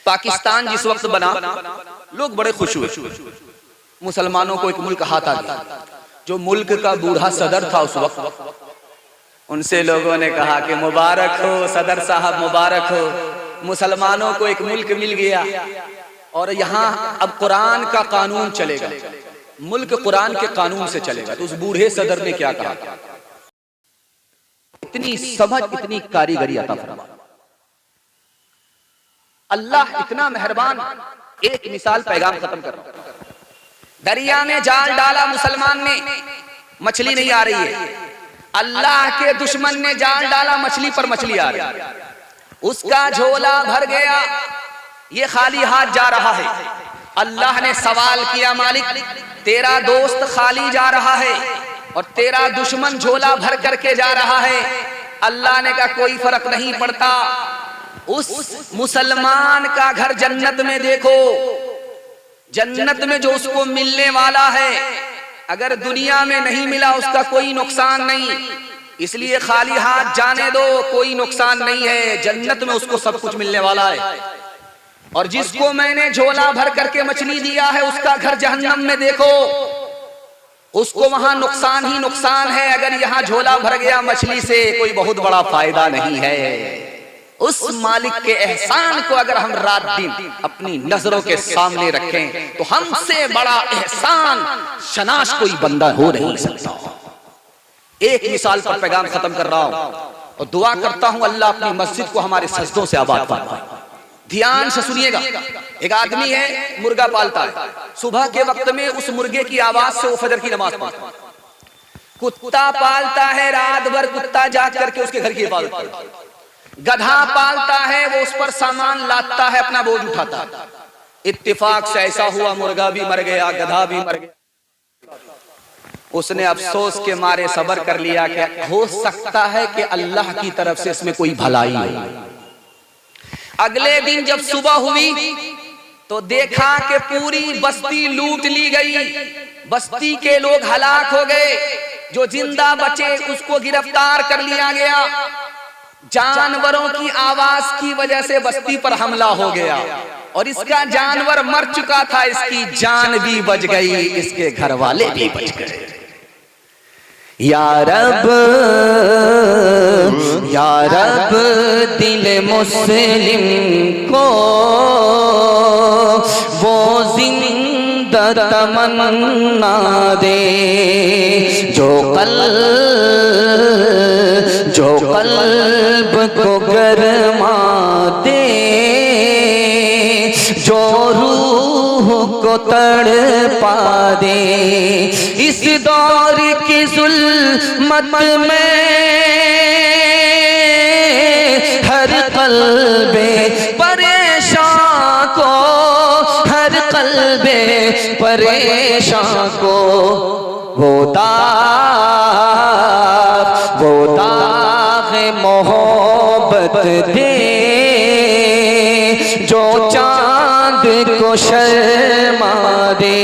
पाकिस्तान जिस वक्त बना लोग बड़े खुश हुए, मुसलमानों को एक मुल्क हाथ आ गया। जो मुल्क का बूढ़ा सदर था उस वक्त, उनसे लोगों ने कहा कि मुबारक हो सदर साहब, मुबारक हो, मुसलमानों को एक मुल्क मिल गया और यहाँ अब कुरान का कानून चलेगा, मुल्क कुरान के कानून से चलेगा। तो उस बूढ़े सदर ने क्या कहा? इतनी समझ, इतनी कारीगरी अता फरमा, अल्लाह इतना मेहरबान। एक मिसाल पैगाम खत्म कर रहा हूं। दरिया में जाल डाला मुसलमान ने, मछली नहीं आ रही है। अल्लाह के दुश्मन ने जाल डाला, मछली पर मछली आ रही है। उसका झोला भर गया, ये खाली हाथ जा रहा है। अल्लाह ने सवाल किया, मालिक तेरा दोस्त खाली जा रहा है और तेरा दुश्मन झोला भर करके जा रहा है। अल्लाह ने कहा कोई फर्क नहीं पड़ता, उस मुसलमान का घर जन्नत में देखो, जन्नत में जो उसको मिलने वाला है, अगर दुनिया में नहीं मिला उसका कोई नुकसान नहीं, इसलिए खाली हाथ जाने दो, कोई नुकसान नहीं है, जन्नत में उसको सब कुछ मिलने वाला है। और जिसको मैंने झोला भर करके मछली दिया है उसका घर जहन्नम में देखो, उसको वहां नुकसान ही नुकसान है। अगर यहाँ झोला भर गया मछली से कोई बहुत बड़ा फायदा नहीं है। उस मालिक के एहसान को अगर हम रात दिन अपनी नजरों के सामने रखें तो हमसे बड़ा एहसान शनाश कोई बंदा हो नहीं सकता। एक मिसाल पर पैगाम खत्म कर रहा हूं और दुआ करता हूं अल्लाह अपनी मस्जिद को हमारे सजदों से आबाद फरमाए। ध्यान से सुनिएगा। एक आदमी है, मुर्गा पालता है। सुबह के वक्त में उस मुर्गे की आवाज से वो फजर की नमाज पढ़ता है। कुत्ता पालता है, रात भर कुत्ता जाग करके उसके घर की हिफाजत करता है। गधा पालता है, वो उस पर सामान लादता है, अपना बोझ उठाता है। इत्तेफाक से ऐसा हुआ, मुर्गा भी मर गया, गधा भी मर गया। उसने अफसोस के मारे सब्र कर लिया कि हो सकता है कि अल्लाह की तरफ से इसमें कोई भलाई हो। अगले दिन जब सुबह हुई तो देखा कि पूरी बस्ती लूट ली गई, बस्ती के लोग हलाक हो गए। जो जिंदा बचे उसको गिरफ्तार कर लिया गया। जानवरों की आवाज की वजह से बस्ती पर हमला हो गया और इसका जानवर मर चुका था, इसकी जान भी बच गई, इसके घर वाले भी बच गए। या रब दिल मुस्लिम को वो जिंदा तमन्ना दे, जो कल्ब को गरमा दे, जो रूह को तड़पा दे। इस दौर की जुल्मत में हर कल्बे परेशान को, हर कल्बे परेशान को वो दाग मोहब्बत दे, जो चांद को शर्मा दे।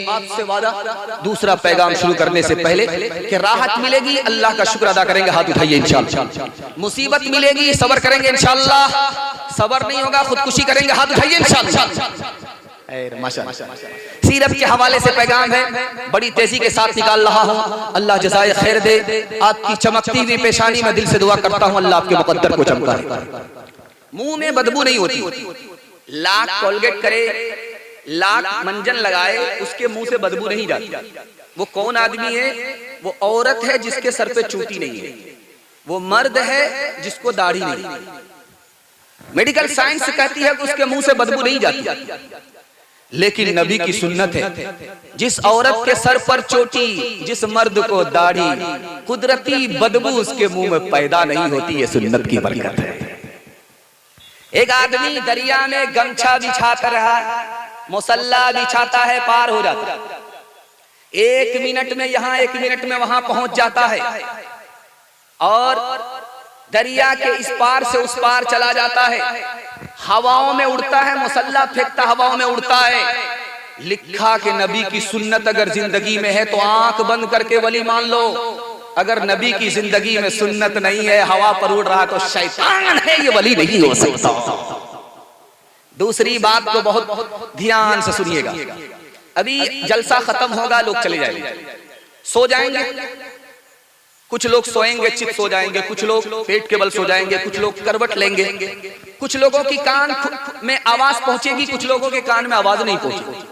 आपसे वादा, दूसरा पैगाम शुरू करने से पहले कि राहत मिलेगी अल्लाह का शुक्र अदा करेंगे, हाथ उठाइए इंशाअल्लाह। मुसीबत मिलेगी सब्र करेंगे इंशाअल्लाह, सब्र नहीं होगा खुदकुशी करेंगे, हाथ उठाइए इंशाअल्लाह। माशाअल्लाह। सीरत के हवाले से पैगाम है, बड़ी तेजी के साथ निकाल रहा हूं। अल्लाह जज़ाए खैर दे। आपकी चमकती हुई पेशानी में दिल से दुआ करता हूं अल्लाह आपके मुकद्दर को चमकाए। मुंह में बदबू नहीं होती, लाख कोलगेट करे, लाख मंजन लगाए, उसके मुंह से बदबू नहीं जाती। वो कौन आदमी है? वो औरत है जिसके सर पे चूटी नहीं है, वो मर्द है जिसको दाढ़ी नहीं। मेडिकल साइंस कहती है कि उसके मुंह से बदबू नहीं जाती, लेकिन नबी की सुन्नत है जिस औरत के सर पर चोटी, जिस मर्द को दाढ़ी, कुदरती बदबू उसके मुंह में पैदा नहीं होती। ये सुन्नत की बरकत है। एक आदमी दरिया में गमछा बिछाता रहा, मुसल्ला बिछाता है, पार हो जाता है। 1 मिनट में यहाँ, 1 मिनट में वहां पहुंच जाता है और दरिया के इस पार से उस पार चला जाता है। हवाओं में उड़ता है, मुसल्ला फेंकता हवाओं में उड़ता है। लिखा कि नबी की सुन्नत अगर जिंदगी में है तो आंख बंद करके वली मान लो, अगर नबी की जिंदगी में सुन्नत नहीं है, हवा पर उड़ रहा तो शैतान है, ये वली नहीं हो सकता। दूसरी बात को बहुत ध्यान से सुनिएगा। अभी जलसा खत्म होगा, लोग चले जाएंगे, सो जाएंगे। कुछ लोग सोएंगे, चित सो जाएंगे, कुछ लोग पेट के बल सो जाएंगे, कुछ लोग करवट लेंगे, कुछ लोगों की कान में आवाज पहुंचेगी, कुछ लोगों के कान में आवाज नहीं पहुंचेगी।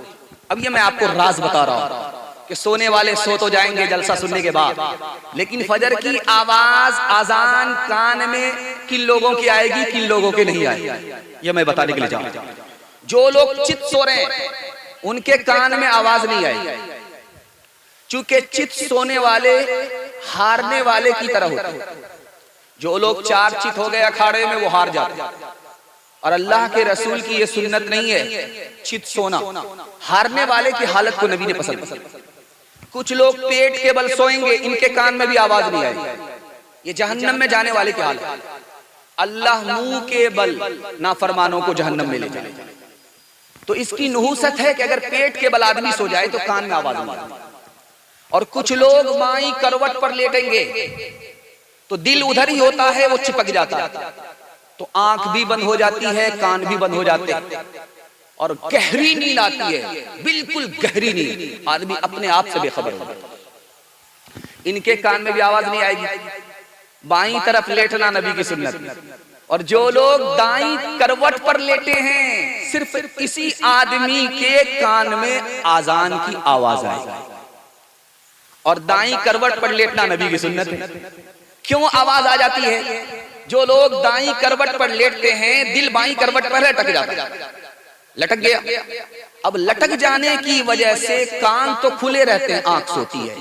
अब ये मैं आपको राज बता रहा हूं कि सोने वाले सो तो जाएंगे जलसा सुनने के बाद, लेकिन फजर की आवाज अजान कान में किन लोगों की आएगी, किन लोगों के नहीं आएगी, ये मैं बताने के लिए जा रहा हूं। जो लोग चित सो रहे हैं उनके कान में आवाज नहीं आएगी, चूंकि चित सोने वाले हारने वाले की तरह होते हैं। जो लोग चार चित हो गए अखाड़े में वो हार जाते हैं, और अल्लाह के रसूल की ये सुन्नत नहीं है चित सोना। हारने वाले की हालत को नबी ने पसंद किया। कुछ लोग पेट के बल सोएंगे, इनके कान में भी आवाज नहीं आएगी, ये जहन्नम में जाने वाले की हालत है। अल्लाह मुंह के बल नाफरमानों को जहन्नम में ले जाए। तो इसकी नहुसत है कि अगर पेट के बल आदमी सो जाए तो कान में आवाज नहीं आएगी। और कुछ लोग माई करवट पर लेटेंगे तो दिल उधर ही होता है, वो चिपक जाता है, तो आंख भी बंद हो जाती है, कान भी बंद हो जाते हैं, और गहरी नींद आती है, बिल्कुल गहरी नींद, आदमी अपने आप से बेखबर हो जाता है। इनके कान में भी आवाज नहीं आएगी। बाईं तरफ लेटना नबी की सुन्नत। और जो लोग दाईं करवट पर लेटे हैं, सिर्फ इसी आदमी के कान में आजान की आवाज आएगी। और दाईं करवट पर लेटना नबी की सुन्नत है। क्यों आवाज आ जाती है? जो लोग दाईं करवट पर लेटते हैं, दिल बाईं करवट पर लटक जाता है, लटक गया। अब लटक जाने की वजह से कान तो खुले रहते हैं, आंख सोती है,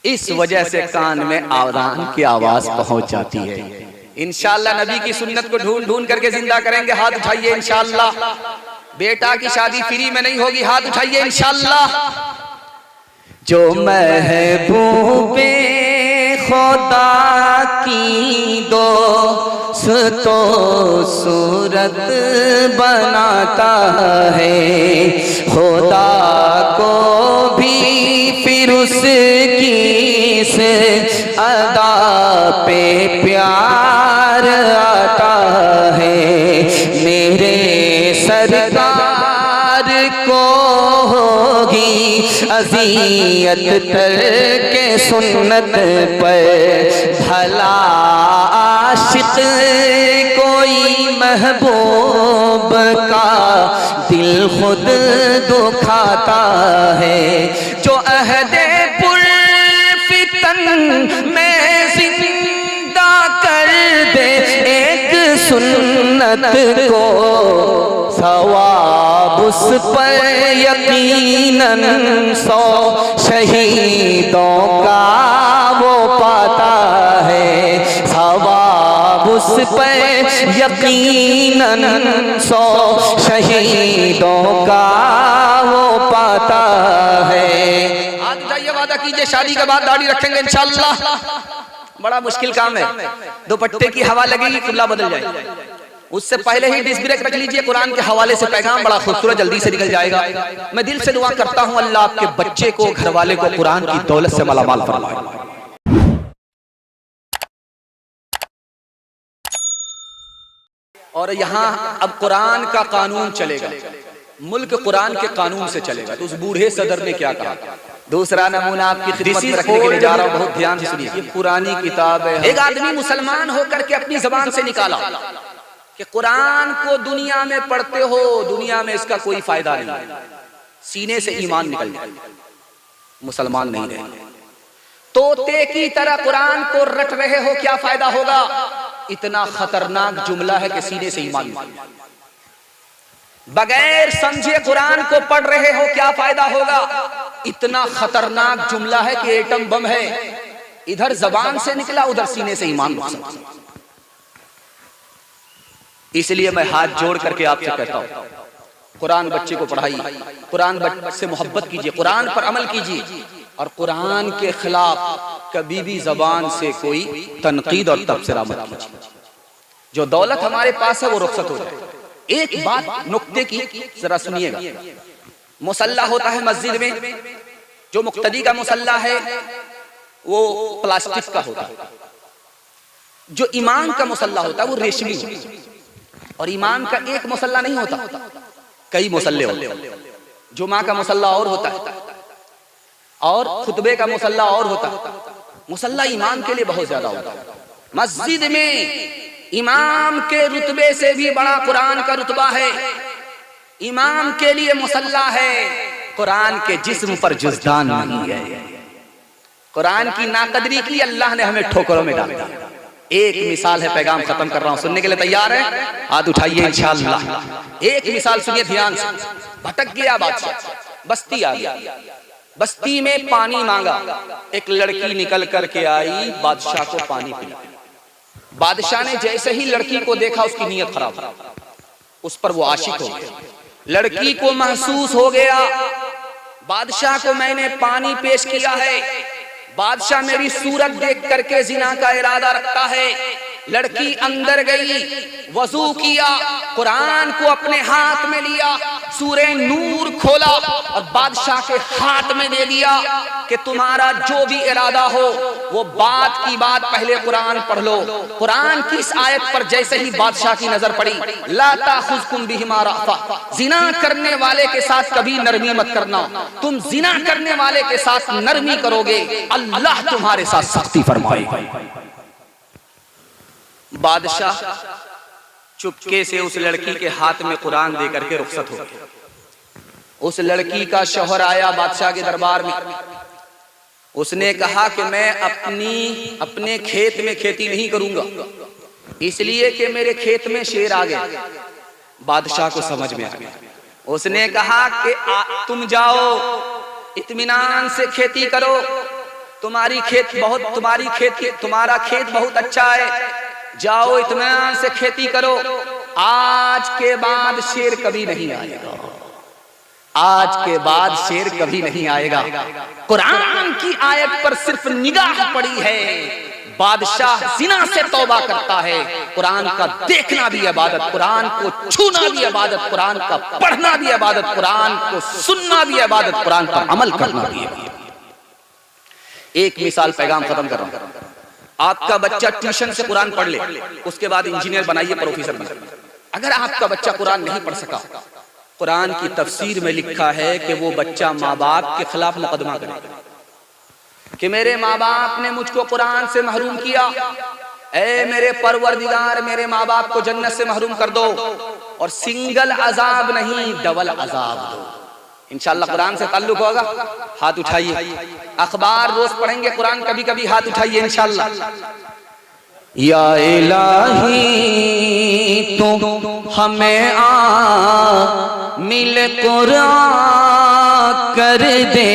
इस वजह से कान में आजान की आवाज पहुंच जाती है। इंशाअल्लाह नबी की सुन्नत को ढूंढ ढूंढ करके जिंदा करेंगे। हाथ उठाइए इंशाअल्लाह। बेटा की शादी फ्री में नहीं होगी, हाथ उठाइए इंशाअल्लाह। जो महबूबे खुदा की दोस्तो सूरत बनाता है, खुदा को भी फिर उसकी इस अदा पे प्यार आता है। मेरे सरकार को होगी अज़ियत के सुन्नत पर, भला आशिक कोई महबूब का दिल खुद दुखाता है। जो अहदे पुरफितन में जिंदा कर दे एक सुन्नत को, सवाब उस पर यकीनन 100 शहीदों का वो पाता है। सवाब उस पर यकीनन 100 शहीदों का वो पाता है। आज जाइए, वादा कीजिए शादी के बाद दाढ़ी रखेंगे इंशाअल्लाह। बड़ा मुश्किल काम है, दुपट्टे की हवा लगेगी कुल्ला बदल जाएगी। उससे पहले ही डिस्क ब्रेक रख लीजिए। कुरान के हवाले से पैगाम बड़ा खूबसूरत जल्दी से निकल जाएगा। मैं दिल से दुआ करता हूं अल्लाह आपके बच्चे को, घर वाले को कुरान की दौलत से मालामाल फरमाए। और यहाँ अब कुरान का कानून चलेगा, मुल्क कुरान के कानून से चलेगा। तो उस बूढ़े सदर ने क्या कहा? दूसरा नमूना आपकी खिदमत में रखने के लिए जा रहा हूं, बहुत ध्यान से सुनिए। ये पुरानी किताब है। एक आदमी मुसलमान होकर के अपनी जबान से निकाला कि कुरान को दुनिया में पढ़ते हो, दुनिया में इसका कोई फायदा नहीं, सीने से ईमान निकल जाए, मुसलमान नहीं रहे। तोते की तरह कुरान को रट रहे हो, क्या फायदा होगा? इतना खतरनाक जुमला है कि सीने से ईमान निकल जाए। बगैर समझे कुरान को पढ़ रहे हो, क्या फायदा होगा? इतना खतरनाक जुमला है कि एटम बम है, इधर जबान से निकला, उधर सीने से ईमान नुकसान। इसलिए मैं हाथ जोड़ करके आपसे कहता हूं, कुरान बच्चे को पढ़ाइए, कुरान बच्चे से मोहब्बत कीजिए, कुरान पर अमल कीजिए, और कुरान के खिलाफ कभी भी जबान से कोई तनकीद और तबसरा मत कीजिए। जो दौलत हमारे पास है वो रुखसत हो जाए। एक बात नुक्ते की जरा सुनिएगा। मुसल्ला होता है मस्जिद में, जो मुक्तदी का मुसल्ला है वो प्लास्टिक का होता है, जो इमाम का मुसल्ला होता है वो रेशमी होता है। और इमाम का एक मुसल्ला नहीं होता, कई मुसल्ले होते। जुमा का मुसल्ला और होता है और खुतबे का मुसल्ला और होता है। मुसल्ला इमाम के लिए बहुत ज्यादा होता है। मस्जिद में इमाम के रुतबे से भी बड़ा कुरान का रुतबा है। इमाम के लिए मुसल्ला है, कुरान के जिस्म पर जुज़दान नहीं है। कुरान की नाकदरी की अल्लाह ने हमें ठोकरों में डाल दिया। एक मिसाल है, पैगाम खत्म कर रहा हूं, सुनने के लिए तैयार है? हाथ उठाइए इंशाअल्लाह। एक मिसाल सुनिए ध्यान से। भटक गया बादशाह, बस्ती आ गया, बस्ती में पानी मांगा। एक लड़की निकल करके आई, बादशाह को पानी पिला। बादशाह ने जैसे ही लड़की को देखा उसकी नीयत खराब, उस पर वो आशिक हो गया। लड़की को महसूस हो गया बादशाह को मैंने पानी पेश किया है, बादशाह मेरी सूरत देख करके जिना का इरादा रखता है। लड़की अंदर गई, वजू किया, कुरान को अपने हाथ में लिया, सूरे नूर खोला और बादशाह के हाथ में दे दिया कि तुम्हारा जो भी इरादा हो वो बात की बात पहले कुरान पढ़ लो। कुरान की इस आयत पर जैसे ही बादशाह की नजर पड़ी, ला ताखुज़कुम बिहिमा रअफ़ा, जिना करने वाले के साथ कभी नरमी मत करना। तुम जिना करने वाले के साथ नरमी करोगे, अल्लाह तुम्हारे साथ सख्ती फरमाएगा। बादशाह चुपके से उस लड़की के हाथ में कुरान दे करके रुखसत हो गया। उस लड़की का शौहर आया बादशाह के दरबार में। उसने कहा कि मैं अपने खेत में खेती नहीं करूंगा, इसलिए कि मेरे खेत में शेर आ गया। बादशाह को समझ में आ गया। उसने कहा कि तुम जाओ, इत्मीनान से खेती करो, तुम्हारा खेत बहुत अच्छा है, जाओ इत्मीनान से खेती करो। आज के बाद शेर कभी नहीं आएगा, आज के बाद शेर कभी नहीं आएगा। कुरान की आयत पर सिर्फ निगाह पड़ी है, बादशाह जिना से तौबा करता है। कुरान का देखना भी इबादत, कुरान को छूना भी इबादत, कुरान का पढ़ना भी इबादत, कुरान को सुनना भी इबादत, कुरान पर अमल करना भी इबादत। एक मिसाल, पैगाम खत्म कर रहा हूं। आपका बच्चा ट्यूशन से कुरान पढ़ ले, उसके बाद इंजीनियर बनाइए, प्रोफेसर बनाइए। अगर आपका बच्चा कुरान नहीं पढ़ सका, कुरान की तफसीर में लिखा है कि वो बच्चा माँ बाप के खिलाफ मुकदमा करे कि मेरे माँ बाप ने मुझको कुरान से महरूम किया, ऐ मेरे परवरदिगार मेरे माँ बाप को जन्नत से महरूम कर दो, और सिंगल अजाब नहीं डबल अजाब दो। इंशाअल्लाह कुरान से ताल्लुक होगा, हाथ उठाइए। अखबार रोज पढ़ेंगे, कुरान कभी कभी, हाथ उठाइए इंशाअल्लाह। या इलाही तू हमें मिल कुरान कर दे,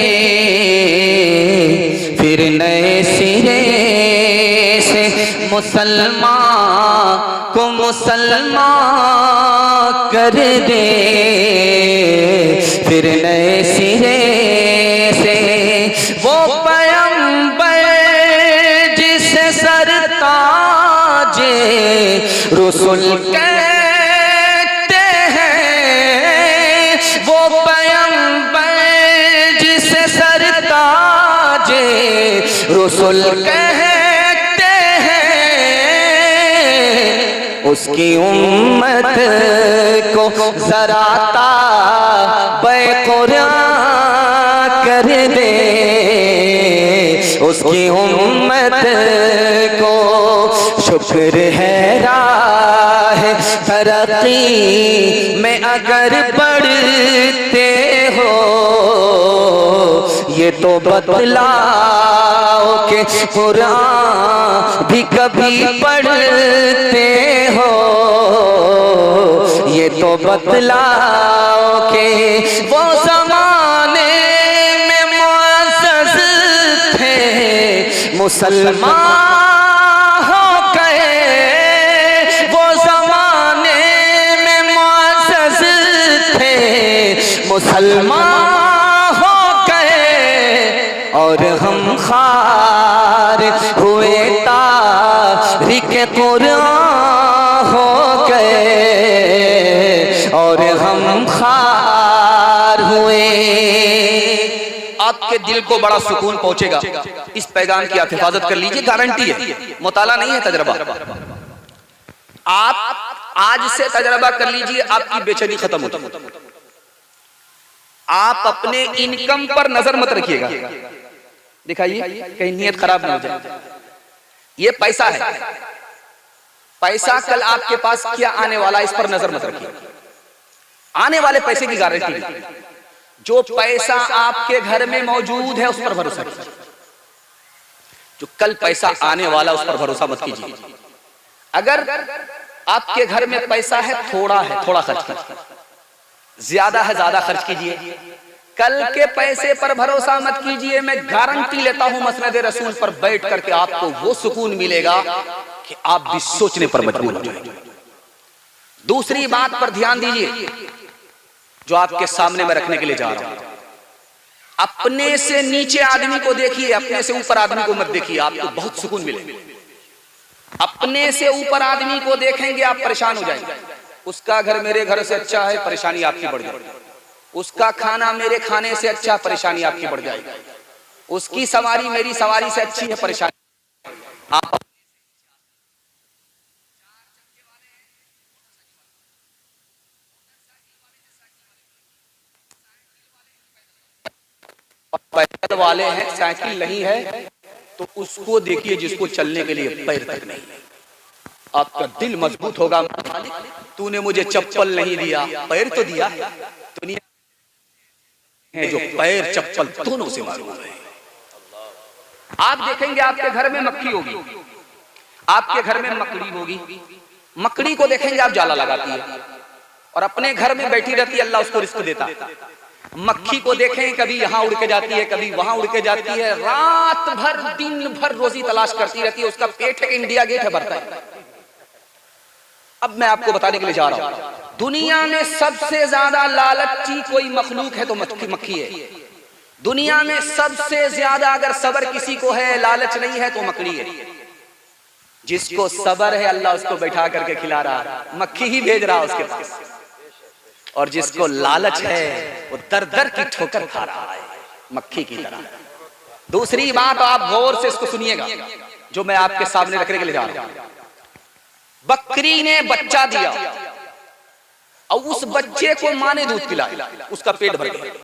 फिर नए सिरे से मुसलमान को मुसलमान कर दे, फिर नए सिरे से वो पैगंबर जिसे सरताजे रसूल कहते हैं, वो पैगंबर जिसे सरताजे रसूल कहते हैं, उसकी उम्मत को जरा कुरान कर दे, उसकी उम्मत को शुक्र है राह तरक्की में अगर बढ़ते हो, ये तो बतलाओ कि कुरान भी कभी पढ़ते हो, ये तो बतलाओ कि वो ज़माने में मुअज़्ज़ज़ थे मुसलमान हो गए, वो ज़माने में मुअज़्ज़ज़ थे मुसलमान हो गए, और हम खार हुए तारिक कुरान हो गए, और हम खार हुए। आपके दिल को बड़ा सुकून पहुंचेगा, इस पैगाम की आप हिफाजत कर लीजिए, गारंटी है, मुताला नहीं है, तजर्बा। आप आज से तजर्बा कर लीजिए, आपकी बेचैनी खत्म हो जाएगी। आप अपने इनकम पर नजर मत रखिएगा, दिखाइए कहीं नियत खराब ना हो जाए। ये पैसा है, पैसा कल आपके पास क्या आने वाला, इस पर नजर मत रखिए। आने वाले पैसे की गारंटी, जो पैसा आपके घर में मौजूद है उस पर भरोसा कीजिए। जो कल पैसा आने वाला उस पर भरोसा मत कीजिए। अगर आपके घर में पैसा है, थोड़ा खर्च कीजिए, ज्यादा है ज्यादा खर्च कीजिए। कल के पैसे पर भरोसा मत कीजिए। मैं गारंटी लेता हूं मसनद रसूल पर बैठ करके आपको वो सुकून मिलेगा कि आप भी सोचने पर मजबूर हो जाएंगे। दूसरी बात पर ध्यान दीजिए जो आपके सामने में रखने के लिए जा रहा हूं। अपने से नीचे आदमी को देखिए, अपने से ऊपर आदमी को मत देखिए, आपको बहुत सुकून मिलेगा। अपने से ऊपर आदमी को देखेंगे आप परेशान हो जाएंगे। उसका घर मेरे घर से अच्छा है, परेशानी आपकी बढ़ जाएगी। उसका खाना मेरे खाने से अच्छा, परेशानी आपकी बढ़ जाएगी। उसकी सवारी मेरी सवारी से अच्छी है, परेशानी आप पैदल वाले हैं, साइकिल नहीं है तो उसको देखिए जिसको चलने के लिए पैर तक नहीं है। आपका दिल मजबूत होगा, मालिक तूने मुझे चप्पल नहीं दिया, पैर तो दिया। दुनिया है जो पैर चप्पल दोनों से मालूम है। आप देखेंगे आपके घर में मक्खी होगी, आपके घर में मकड़ी होगी। मकड़ी को देखेंगे आप जाला लगाती है और अपने घर में बैठी रहती है, अल्लाह उसको रिस्क देता। मक्खी को देखें, कभी यहां उड़ के जाती है, कभी वहां उड़ के जाती है, रात भर दिन भर रोजी तलाश करती रहती है। उसका पेट है इंडिया गेट है, भरता है। अब मैं आपको बताने के लिए जा रहा हूं, दुनिया में सबसे ज्यादा लालची कोई मखलूक है तो मक्खी है। दुनिया में सबसे ज्यादा अगर सबर किसी को है, लालच नहीं है तो मकड़ी है। जिसको सबर है अल्लाह उसको बैठा करके खिला रहा है, मक्खी ही भेज रहा है उसके पास। और जिसको लालच है वो दर दर की ठोकर खा रहा है, मक्खी की तरह। दूसरी बात आप गौर से इसको सुनिएगा जो मैं आपके सामने रखने के लिए जा रहा हूं। बकरी ने बच्चा दिया और उस बच्चे को मां ने दूध पिलाया, उसका पेट भर गया।